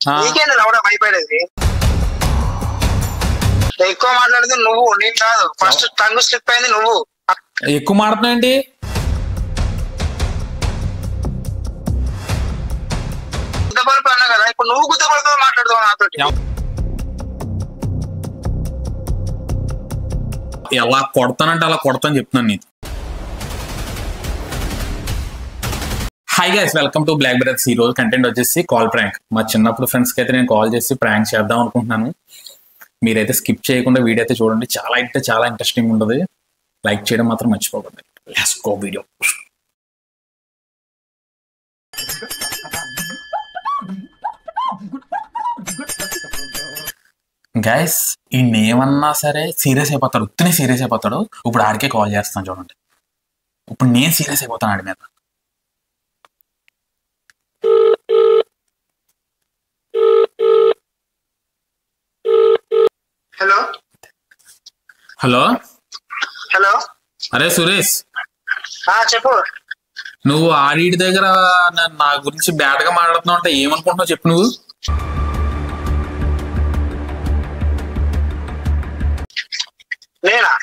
నీకేంటి లవడ భయపడేది? ఎక్కువ మాట్లాడితే నువ్వు, నేను కాదు. ఫస్ట్ టంగ్ స్లిప్ అయింది నువ్వు. ఎక్కువ మాట్లాడుతున్నావు ఏంటి? గుద్దపరుపు అన్నా కదా, ఇప్పుడు నువ్వు గుద్దపరుపు మాట్లాడుతావు నాతో. ఎలా కొడతానంటే అలా కొడతాను చెప్తున్నాను నేను. Hi guys, welcome to Black Brothers. ఈ రోజు కంటెంట్ వచ్చేసి కాల్ ప్రాంక్. మా చిన్నప్పుడు ఫ్రెండ్స్కి అయితే నేను కాల్ చేసి ప్రాంక్ చేద్దాం అనుకుంటున్నాను. మీరైతే స్కిప్ చేయకుండా వీడియో అయితే చూడండి, చాలా అంటే చాలా ఇంట్రెస్టింగ్ ఉంటుంది. లైక్ చేయడం మాత్రం మర్చిపోకండి. Let's go video. గైస్, ఈ నేమన్నా సరే సీరియస్ అయిపోతాడు, ఉత్తనే సీరియస్ అయిపోతాడు. ఇప్పుడు ఆడికే కాల్ చేస్తాను చూడండి. ఇప్పుడు నేను సీరియస్ అయిపోతాను ఆడి మీద. Hello hello hello. అరే సురేష్, చెప్పు. నువ్వు ఆడి దగ్గర నా గురించి బ్యాడ్ గా మాట్లాడుతున్నావు అంటే ఏమనుకుంటున్నావు చెప్పు. నువ్వు నేనా?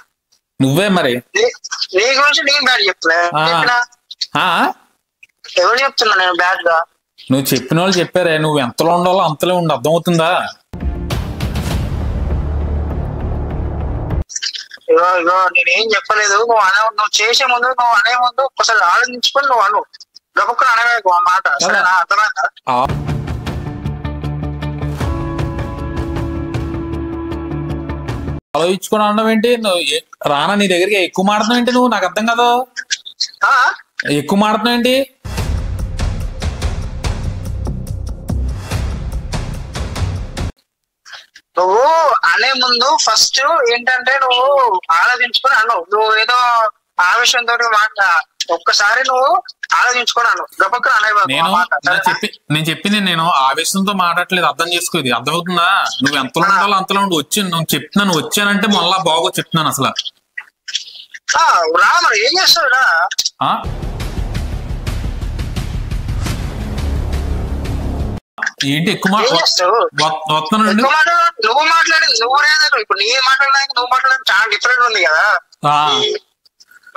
నువ్వే మరి. నీ గురించి నేను బ్యాడ్ చెప్తున్నా. ఎవరు చెప్తున్నా నేను బ్యాడ్ గా? నువ్వు చెప్పిన వాళ్ళు చెప్పారే, నువ్వు ఎంతలో ఉండాలో అంతలో ఉండి, అర్థమవుతుందా? ఇగో ఇగో నేనేం చెప్పలేదు. నువ్వు చేసే ముందు, నువ్వు అనే ముందు ఒకసారి ఆలోచించుకొని నువ్వు అను. గబుక్కుని అనవేకు ఆ మాట. సరేనా? అర్థమైందా? ఆలోచించుకొని అనడం ఏంటి? నువ్వు రానా నీ దగ్గరికి ఎక్కువ మాడుతున్నావు ఏంటి? నువ్వు నాకు అర్థం కదా. ఎక్కువ మాడుతున్నావు ఏంటి? నువ్వు అనే ముందు ఫస్ట్ ఏంటంటే నువ్వు ఆలోచించుకొని అను. నువ్వు ఏదో ఆవేశంతో ఒక్కసారి నువ్వు ఆలోచించుకొని అను. గబక్కున నేను చెప్పింది నేను ఆవేశంతో మాట్లాడలేదు, అర్థం చేసుకోది. అర్థమవుతుందా? నువ్వు ఎంతలో ఉండాలో అంతలో ఉండి వచ్చి నువ్వు చెప్తున్నాను, వచ్చానంటే మళ్ళా బాగో చెప్తున్నాను అసలు. రా మరి, ఏం చేస్తావు రా? ఏంటి ఎక్కువ నువ్వు మాట్లాడింది నువ్వు లేదు. ఇప్పుడు నీ మాట్లాడడానికి నువ్వు మాట్లాడడానికి చాలా డిఫరెంట్ ఉంది కదా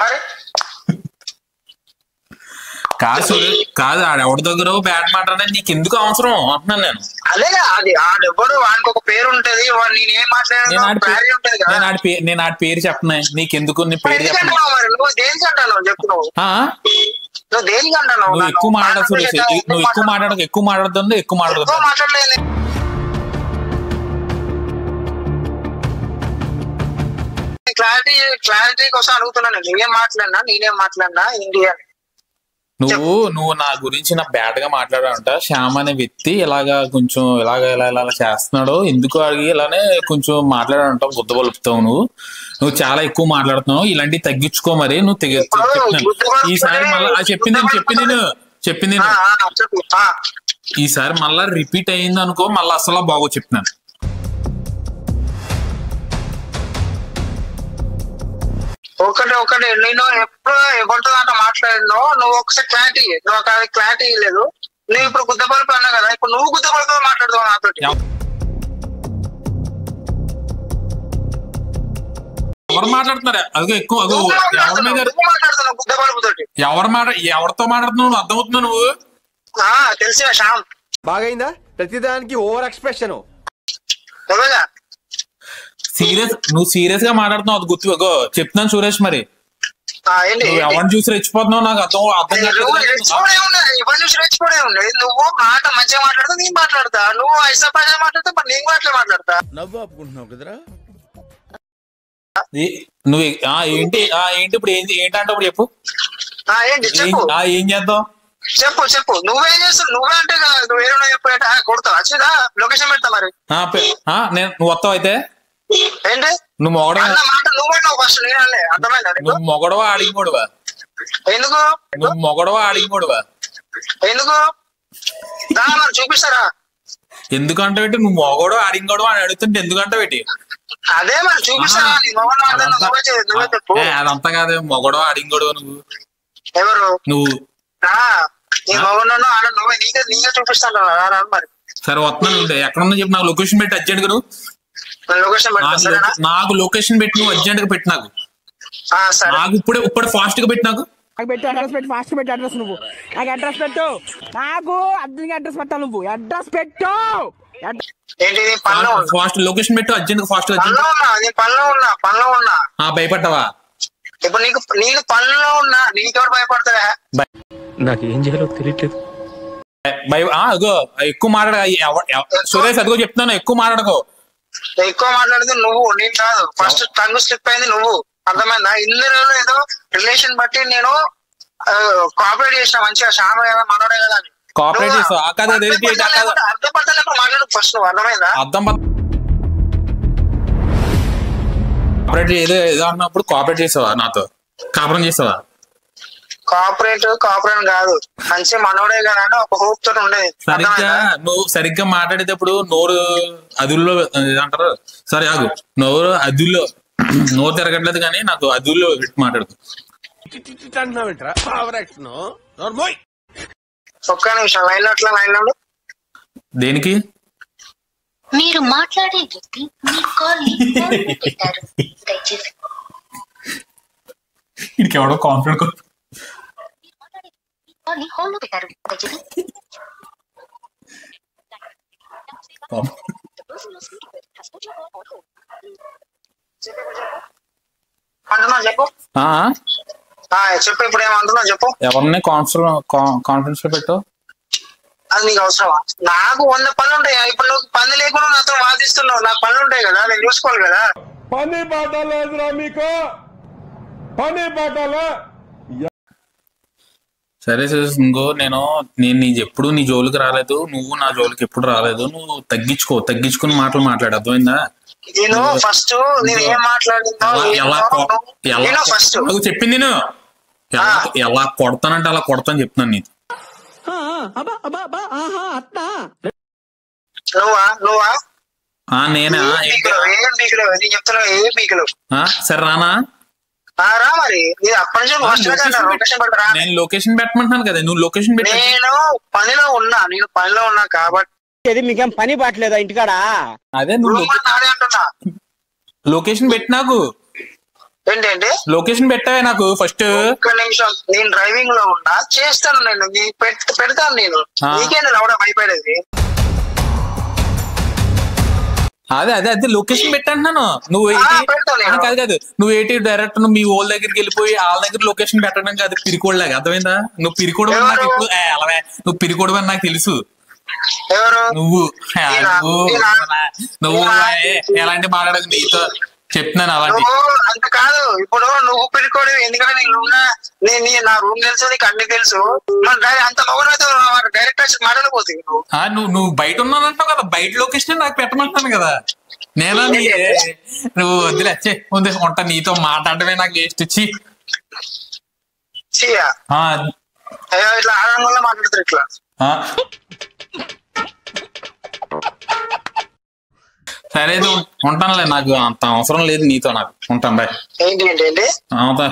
మరి. కాదు ఆడెవడి దగ్గర బ్యాడ్ మాట్లాడే నీకు ఎందుకు అవసరం అంటున్నాను నేను. అదే అది ఆడెవడు, వానికి ఒక పేరు ఉంటది. నేనేం మాట్లాడాను, నేను ఆడి పేరు చెప్పనా నీకెందుకు? నీ పేరు చెప్పను. మరి నువ్వు దేనికి అంటాను చెప్పు. నువ్వు దేనికి అంటాను? నువ్వు ఎక్కువ మాట్లాడు సురేష్, నువ్వు ఎక్కువ మాట్లాడదు. ఎక్కువ మాట్లాడలేదు. క్లారిటీ కోసం అడుగుతున్నాను. నేనేం మాట్లాడినా ఏంటి అని. నువ్వు నా గురించి నా బ్యాడ్ గా మాట్లాడాలంట. శ్యామ్ అనే వ్యక్తి ఇలాగా కొంచెం ఇలా చేస్తున్నాడు, ఎందుకు అడిగి ఇలానే కొంచెం మాట్లాడాలంట. బుద్ధ పలుపుతావు నువ్వు చాలా ఎక్కువ మాట్లాడుతున్నావు. ఇలాంటివి తగ్గించుకో మరి. నువ్వు ఈసారి మళ్ళీ చెప్పింది ఈసారి మళ్ళా రిపీట్ అయింది అనుకో, మళ్ళీ అసలు బాగో చెప్తున్నాను. ఒకటి నేను ఎప్పుడు ఎవరితో దాంట్లో మాట్లాడినో నువ్వు ఒకసారి క్లారిటీ లేదు. నువ్వు ఇప్పుడు గుద్దపరుపు అన్నా కదా, ఇప్పుడు నువ్వు గుద్దపరుపుతో మాట్లాడుతావు నాతో. ఎవరు మాట్లాడుతున్నారా? అదిగో ఎక్కువ మాట్లాడుతున్నావు గుద్దపరుపుతో. ఎవరితో మాట్లాడుతున్నావు అర్థమవుతున్నావు నువ్వు? తెలిసిన శ్యామ్ బాగైందా? ప్రతిదానికి ఓవర్ ఎక్స్ప్రెషన్. నువ్వు సీరియస్ గా మాట్లాడుతున్నావు, అది గుర్తుగో చెప్తున్నాను సురేష్. మరి ఎవరిని చూసి రెచ్చిపోతున్నావు నాకు అర్థం నువ్వు మాట మంచిగా మాట్లాడుతా, నేను మాట్లాడతా. నువ్వు ఐసా మాట్లాడతా, నేను మాట్లాడతా. నవ్వు ఆపుకుంటున్నావు కదరా నువ్వు. ఏంటి ఇప్పుడు ఏంటంటే ఇప్పుడు చెప్పు. ఏం చేద్దాం చెప్పు. నువ్వేం చేస్తావు? నువ్వే అంటే నువ్వు ఏమైనా చెప్పు. కొడతావు వచ్చిందా? లొకేషన్ పెడతా మరి. నువ్వు వస్తావు అయితే. ఏంటి నువ్వు మొగడవా? నువ్వు మొగడవా ఆడిగోడువా? ఎందుకు నువ్వు మొగడవా ఆడిగోడువా? ఎందుకు చూపిస్తారా? ఎందుకంటే పెట్టి నువ్వు మొగడో ఆడింగోడు అని అడుగుతుంటే ఎందుకంటే పెట్టి అదే మరి చూపిస్తారా? అదంతా కాదే, మొగడో ఆడింగోడు నువ్వు. ఎవరు? నువ్వు. నీ మొగడు నువ్వే నీకే చూపిస్తాను మరి. సరే వస్తున్నాను ఉంటే ఎక్కడ ఉందో చెప్పి నాకు లొకేషన్ పెట్టి అర్జెంట్ గా లొకేషన్ పెడతా సరేనా? నాకు లొకేషన్ పెట్టి నువ్వు అర్జెంట్ గా పెట్టి నాకు సరే నాకు ఇప్పుడు ఫాస్ట్ గా పెట్టి నాకు పెట్టు అడ్రస్ పెట్టు ఫాస్ట్ పెట్టు అడ్రస్ నువ్వు నాకు అడ్రస్ పెట్టు నాకు అర్జెంట్గా అడ్రస్ పెట్టాలి నువ్వు అడ్రస్ పెట్టు ఏంటిది పనిలో ఉన్నా ఫాస్ట్ లొకేషన్ పెట్టు అర్జెంట్ గా ఫాస్ట్ గా పనిలో ఉన్నా నేను పనిలో ఉన్నా భయపడ్డావా ఇప్పుడు నీకు పనిలో ఉన్నా నీకెవరు భయపడతారా? నాకు ఏం చేయాలో తెలియట్లేదు. అగో ఎక్కువ మాట్లాడ సురేష్ అదిగో చెప్తున్నాను ఎక్కువ మాట్లాడకో. ఎక్కువ మాట్లాడితే నువ్వు నేను కాదు ఫస్ట్ టంగ్ స్లిప్ అయింది నువ్వు అర్థమైందా? ఇందులో ఏదో రిలేషన్ బట్టి నేను కోఆపరేట్ చేసిన మంచిగా శ్యామ కదా మనోడే కదా అని కోఆపరేట్ చేస్తావు అర్థపడతలేక మాట్లాడు ఫస్ట్ నువ్వు అర్థమైందా? అర్థం కోఆపరేట్ ఏదో అన్నప్పుడు కోఆపరేట్ చేసావా నాతో కాపురం చేసావా? కోఆపరేట్ కాదు మంచి మనోడే కదా అని ఒక హోప్ తోటి ఉండేది. నువ్వు సరిగ్గా మాట్లాడేటప్పుడు నోరు అదుల్లో అంటారు సరే ఆగు నోరు అదుల్లో నోరు తిరగట్లేదు కానీ నాకు అదుల్లో పెట్టి మాట్లాడుతూ ఒక్క నిమిషం లైన్ అట్లా లైన్ లో దేనికి మీరు మాట్లాడే వ్యక్తి మీ కాల్ పెట్టారు దయచేసి ఇంకెవడో కాన్ఫిడెంట్ హోల్డ్ పెట్టారు దయచేసి అంటున్నా చెప్పు చెప్పు ఇప్పుడు ఏమంటున్నా చెప్పు. ఎవరిని కాన్ఫిడెన్స్ లో పెట్టు అది నీకు అవసరమా? నాకు 100 పనులు ఉంటాయి. ఇప్పుడు నువ్వు పని లేకుండా నాతో వాదిస్తున్నావు. నాకు పనులు ఉంటాయి కదా నేను చూసుకోవాలి కదా. పని పాట లేదురా మీకు, పని పాటలా. సరే ఇంకో నేను ఎప్పుడు నీ జోలికి రాలేదు, నువ్వు నా జోలికి ఎప్పుడు రాలేదు. నువ్వు తగ్గించుకుని మాటలు మాట్లాడు అర్థమైందా? నేను ఫస్ట్ నేను ఏం మాట్లాడిందో ఫస్ట్ చెప్పింది నేను ఎలా కొడతానంటే అలా కొడతాను చెప్తున్నాను నీకు. నువ్వా నేనా? సరే రానా? రా మరి అప్పటి నుంచి నేను లొకేషన్ పెట్టమంటున్నాను కదా, నువ్వు లొకేషన్ పెట్టి. నేను పనిలో ఉన్నా కాబట్టి మీకేం పని పట్టలేదా ఇంటికాడ? అదే నువ్వు అంటున్నా లొకేషన్ పెట్టి నాకు. ఏంటంటే లొకేషన్ పెట్టావే నాకు ఫస్ట్. ఒక్క నిమిషం నేను డ్రైవింగ్ లో ఉన్నా చేస్తాను నేను పెడతాను నేను నీకే నేను ఎవడ భయపడేది. అదే లొకేషన్ పెట్టంటున్నాను. నువ్వు కాదు నువ్వు డైరెక్ట్ నువ్వు మీ ఓళ్ళ దగ్గరికి వెళ్ళిపోయి వాళ్ళ దగ్గర లొకేషన్ పెట్టడం కాదు పిరికోడ్లాగా అర్థమైందా? నువ్వు పిరికోడు నాకు ఎప్పుడు అలాగే నువ్వు పిరికోడు అని నాకు తెలుసు. నువ్వు ఎలాంటి మాట్లాడదు నీతో చెప్తున్నాను అలాంటి అంత కాదు. ఇప్పుడు నువ్వు పిరికోడు ఎందుకంటే నా రూమ్ తెలుసు నీకు అన్ని తెలుసు. అంత డైరెక్ట్ వచ్చి మాట్లాడకపోతుంది. నువ్వు బయట ఉన్నానంటావు కదా, బయట లొకేషన్ నాకు పెట్టమంటాను కదా. నేనా నువ్వు వద్దులే ఉంది ఉంటా నీతో మాట్లాడటమే నాకు వేస్ట్ ఇచ్చి ఇట్లా ఆనందంగా మాట్లాడతారు ఇట్లా. సరే ఉంటానులే, నాకు అంత అవసరం లేదు నీతో. నాకు ఉంటాను బాయ్. ఏంటి అవుతా